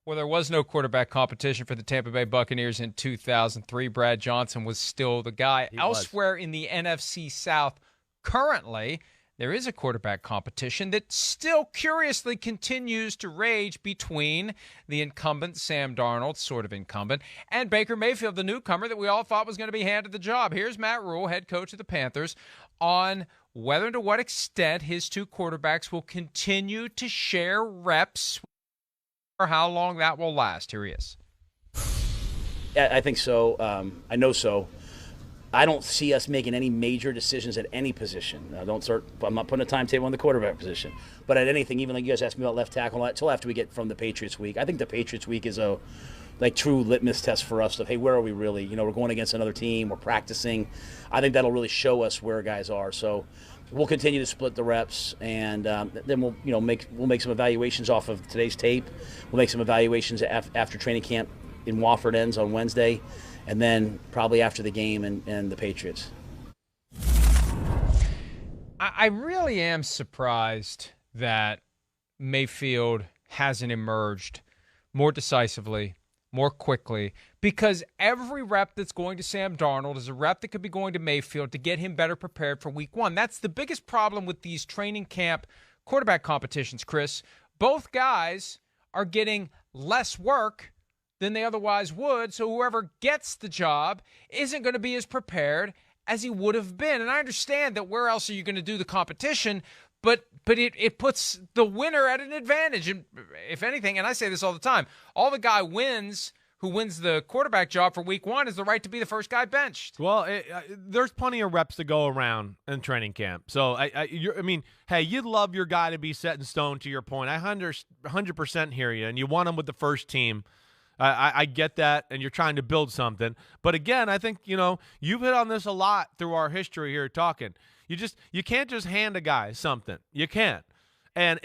Well, there was no quarterback competition for the Tampa Bay Buccaneers in 2003. Brad Johnson was still the guy. Elsewhere in the NFC South, currently, there is a quarterback competition that still curiously continues to rage between the incumbent, Sam Darnold, sort of incumbent, and Baker Mayfield, the newcomer that we all thought was going to be handed the job. Here's Matt Rhule, head coach of the Panthers, on whether and to what extent his two quarterbacks will continue to share reps or how long that will last. Here he is. Yeah, I think so. I know so. I don't see us making any major decisions at any position. I'm not putting a timetable on the quarterback position. But at anything, even like you guys asked me about left tackle, until after we get from the Patriots week. I think the Patriots week is a true litmus test for us of, hey, where are we really? We're going against another team. We're practicing. I think that'll really show us where guys are. So we'll continue to split the reps, and then we'll make some evaluations off of today's tape. We'll make some evaluations after training camp in Wofford ends on Wednesday, and then probably after the game and the Patriots. I really am surprised that Mayfield hasn't emerged more decisively, more quickly, because every rep that's going to Sam Darnold is a rep that could be going to Mayfield to get him better prepared for week one. That's the biggest problem with these training camp quarterback competitions, Chris. Both guys are getting less work than they otherwise would, so whoever gets the job isn't going to be as prepared as he would have been. And I understand that where else are you going to do the competition, but it puts the winner at an advantage. And if anything, and I say this all the time, all the guy wins who wins the quarterback job for week one is the right to be the first guy benched. Well, there's plenty of reps to go around in training camp. So, I mean, hey, you'd love your guy to be set in stone, to your point. I 100% hear you, and you want him with the first team. I get that, and you're trying to build something. But again, I think, you've hit on this a lot through our history here talking. You can't just hand a guy something. You can't. And,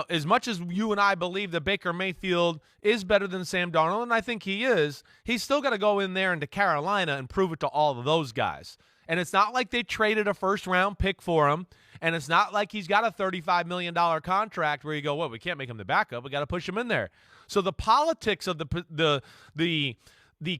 as much as you and I believe that Baker Mayfield is better than Sam Darnold, and I think he is, he's still got to go in there into Carolina and prove it to all of those guys. And it's not like they traded a first-round pick for him, and it's not like he's got a $35 million contract where you go, well, we can't make him the backup. We got to push him in there. So the politics of the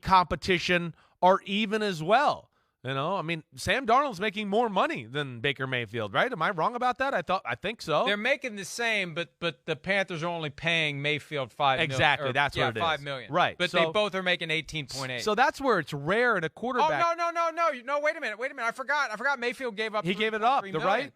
competition are even as well. I mean, Sam Darnold's making more money than Baker Mayfield, right? Am I wrong about that? I think so. They're making the same, but the Panthers are only paying Mayfield $5 million. Exactly, that's what it is. $5 million. Right. But they both are making 18.8. So that's where it's rare in a quarterback. Oh, no, wait a minute. I forgot Mayfield gave up. He gave it up,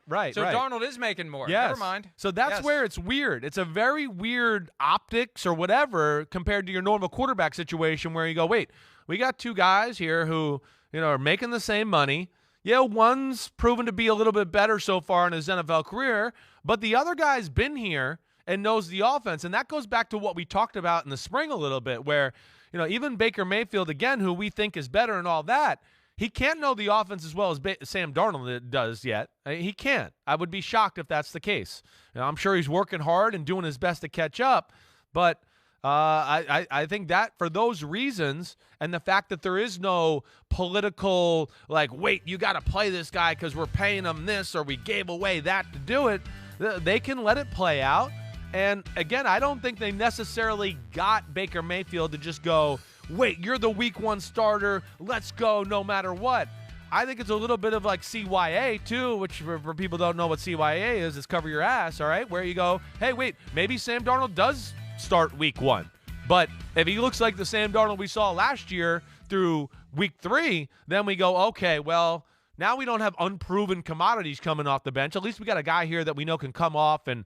right. So Darnold is making more. Yes. Never mind. So that's where it's weird. It's a very weird optics or whatever compared to your normal quarterback situation where you go, wait, we got two guys here who are making the same money. Yeah, one's proven to be a little bit better so far in his NFL career, but the other guy's been here and knows the offense. And that goes back to what we talked about in the spring a little bit where, even Baker Mayfield, again, who we think is better and all that, he can't know the offense as well as Sam Darnold does yet. He can't. I would be shocked if that's the case. I'm sure he's working hard and doing his best to catch up, but I think that for those reasons and the fact that there is no political, wait, you got to play this guy because we're paying him this or we gave away that to do it, they can let it play out. And, again, I don't think they necessarily got Baker Mayfield to just go, wait, you're the week one starter, let's go no matter what. I think it's a little bit of like CYA, too, which for people who don't know what CYA is cover your ass, all right, where you go, hey, wait, maybe Sam Darnold does start week one. But if he looks like the Sam Darnold we saw last year through week 3, then we go, okay, well, now we don't have unproven commodities coming off the bench. At least we got a guy here that we know can come off and,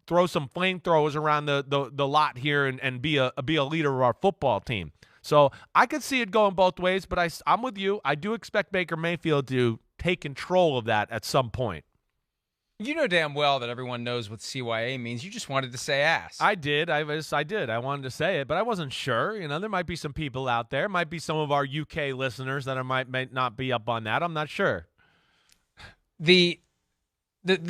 throw some flamethrowers around the lot here and be a leader of our football team. So I could see it going both ways, but I'm with you. I do expect Baker Mayfield to take control of that at some point. You know damn well that everyone knows what CYA means. You just wanted to say ass. I did. I did. I wanted to say it, but I wasn't sure. There might be some people out there. Might be some of our UK listeners that might not be up on that. I'm not sure. The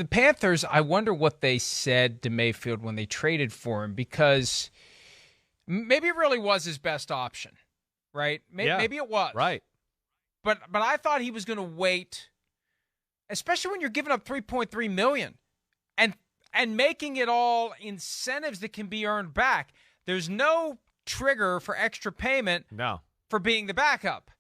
Panthers, I wonder what they said to Mayfield when they traded for him, because maybe it really was his best option, right? Maybe it was. Right. But I thought he was going to wait, especially when you're giving up $3.3 million and making it all incentives that can be earned back. There's no trigger for extra payment for being the backup.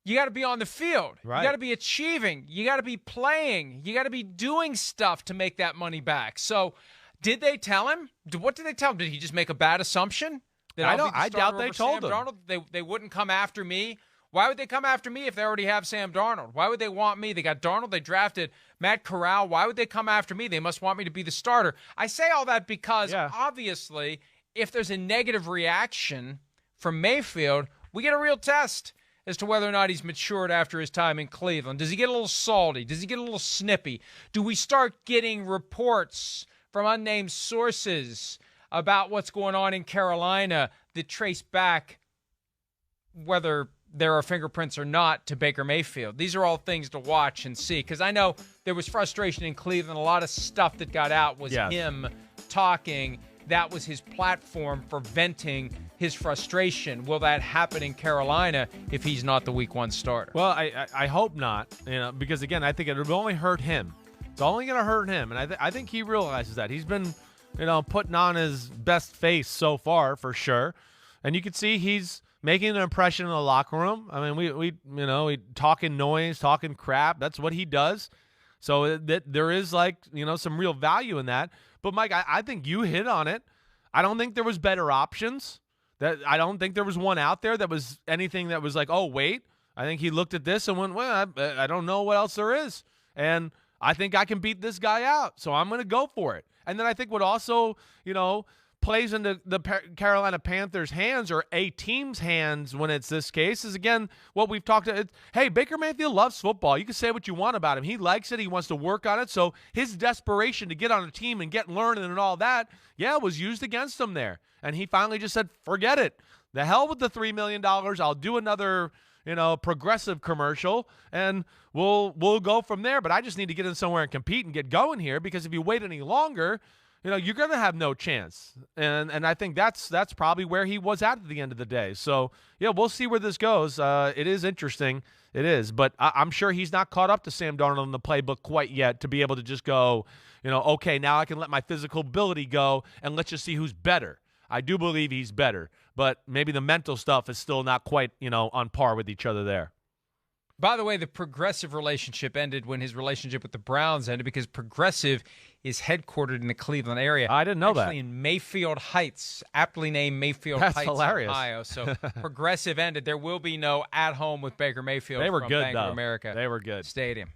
You got to be on the field. Right. You got to be achieving. You got to be playing. You got to be doing stuff to make that money back. So did they tell him? What did they tell him? Did he just make a bad assumption? I doubt they told him. Darnold? They wouldn't come after me. Why would they come after me if they already have Sam Darnold? Why would they want me? They got Darnold. They drafted Matt Corral. Why would they come after me? They must want me to be the starter. I say all that because, obviously, if there's a negative reaction from Mayfield, we get a real test as to whether or not he's matured after his time in Cleveland. Does he get a little salty? Does he get a little snippy? Do we start getting reports from unnamed sources about what's going on in Carolina that trace back, whether there are fingerprints or not, to Baker Mayfield? These are all things to watch and see, because I know there was frustration in Cleveland. A lot of stuff that got out was him talking. That was his platform for venting his frustration. Will that happen in Carolina if he's not the Week 1 starter? Well, I hope not, because, again, I think it would only hurt him. It's only going to hurt him, and I think he realizes that. He's been, putting on his best face so far, for sure, and you can see he's making an impression in the locker room. I mean, we talking noise, talking crap. That's what he does. So there is, some real value in that. But, Mike, I think you hit on it. I don't think there was better options. I don't think there was one out there that was anything that was like, oh, wait. I think he looked at this and went, well, I don't know what else there is. And I think I can beat this guy out, so I'm going to go for it. And then I think what also, plays into the Carolina Panthers' hands, or a team's hands when it's this case, is, again, what we've talked about. Hey, Baker Mayfield loves football. You can say what you want about him. He likes it. He wants to work on it. So his desperation to get on a team and get learning and all that, was used against him there. And he finally just said, forget it. The hell with the $3 million. I'll do another, progressive commercial, and we'll go from there. But I just need to get in somewhere and compete and get going here, because if you wait any longer, you're going to have no chance. And I think that's probably where he was at the end of the day. So, we'll see where this goes. It is interesting. It is. But I'm sure he's not caught up to Sam Darnold in the playbook quite yet to be able to just go, okay, now I can let my physical ability go and let's just see who's better. I do believe he's better. But maybe the mental stuff is still not quite, on par with each other there. By the way, the Progressive relationship ended when his relationship with the Browns ended, because Progressive is headquartered in the Cleveland area. I didn't know that. Actually, in Mayfield Heights, aptly named Mayfield Heights, hilarious. Ohio. So Progressive ended. There will be no at home with Baker Mayfield. They were from good, Bank though. of America. They were good. Stadium.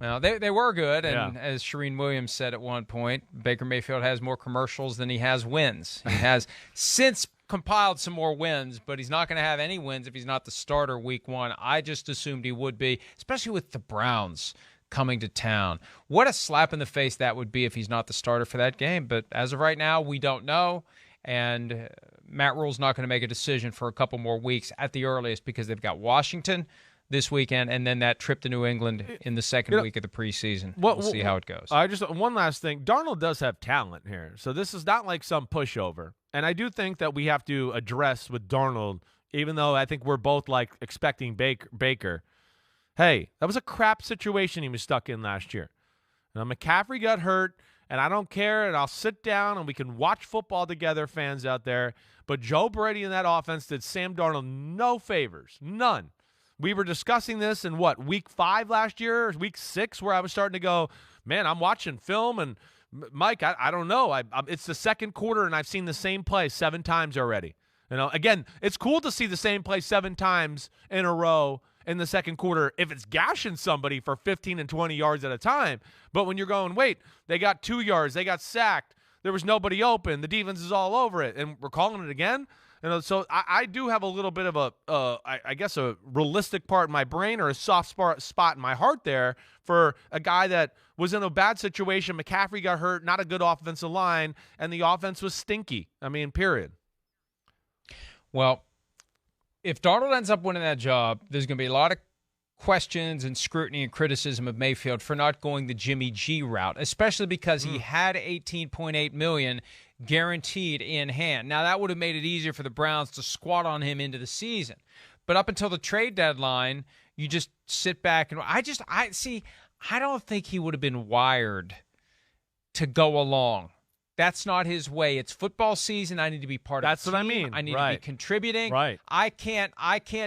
Well, they were good, and as Shereen Williams said at one point, Baker Mayfield has more commercials than he has wins. He has since compiled some more wins, but he's not going to have any wins if he's not the starter Week 1. I just assumed he would be, especially with the Browns coming to town. What a slap in the face that would be if he's not the starter for that game. But as of right now, we don't know, and Matt Rhule's not going to make a decision for a couple more weeks at the earliest, because they've got Washington this weekend, and then that trip to New England in the second week of the preseason. We'll see how it goes. One last thing. Darnold does have talent here, so this is not like some pushover. And I do think that we have to address with Darnold, even though I think we're both expecting Baker. Hey, that was a crap situation he was stuck in last year. Now, McCaffrey got hurt, and I don't care, and I'll sit down and we can watch football together, fans out there. But Joe Brady in that offense did Sam Darnold no favors, none. We were discussing this in week 5 last year, or week 6, where I was starting to go, man, I'm watching film, and Mike, I don't know. It's the second quarter, and I've seen the same play 7 times already. Again, it's cool to see the same play 7 times in a row in the second quarter if it's gashing somebody for 15 and 20 yards at a time. But when you're going, wait, they got 2 yards, they got sacked, there was nobody open, the defense is all over it, and we're calling it again. So I do have a little bit of a realistic part in my brain, or a soft spot in my heart there for a guy that was in a bad situation. McCaffrey got hurt, not a good offensive line, and the offense was stinky. Period. Well, if Darnold ends up winning that job, there's going to be a lot of questions and scrutiny and criticism of Mayfield for not going the Jimmy G route, especially because he had $18.8 million guaranteed in hand. Now, that would have made it easier for the Browns to squat on him into the season. But up until the trade deadline, you just sit back and I don't think he would have been wired to go along That's not his way. It's football season. I need to be part of That's the what I team. mean. I need to Right. be contributing. Right. I can't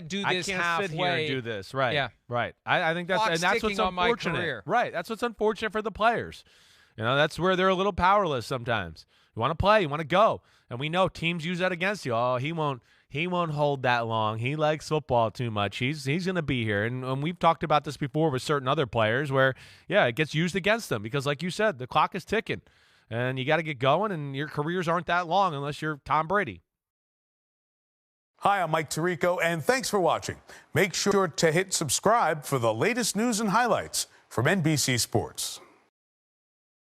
do this I can't halfway. sit here and do this. Right. Yeah. Right. I think that's Clock's what's ticking on my unfortunate. career. Right. That's what's unfortunate for the players. That's where they're a little powerless sometimes. You want to play, you want to go, and we know teams use that against you. Oh, he won't hold that long. He likes football too much. He's going to be here, and we've talked about this before with certain other players where, yeah, it gets used against them because, like you said, the clock is ticking. And you got to get going, and your careers aren't that long unless you're Tom Brady. Hi, I'm Mike Tirico, and thanks for watching. Make sure to hit subscribe for the latest news and highlights from NBC Sports.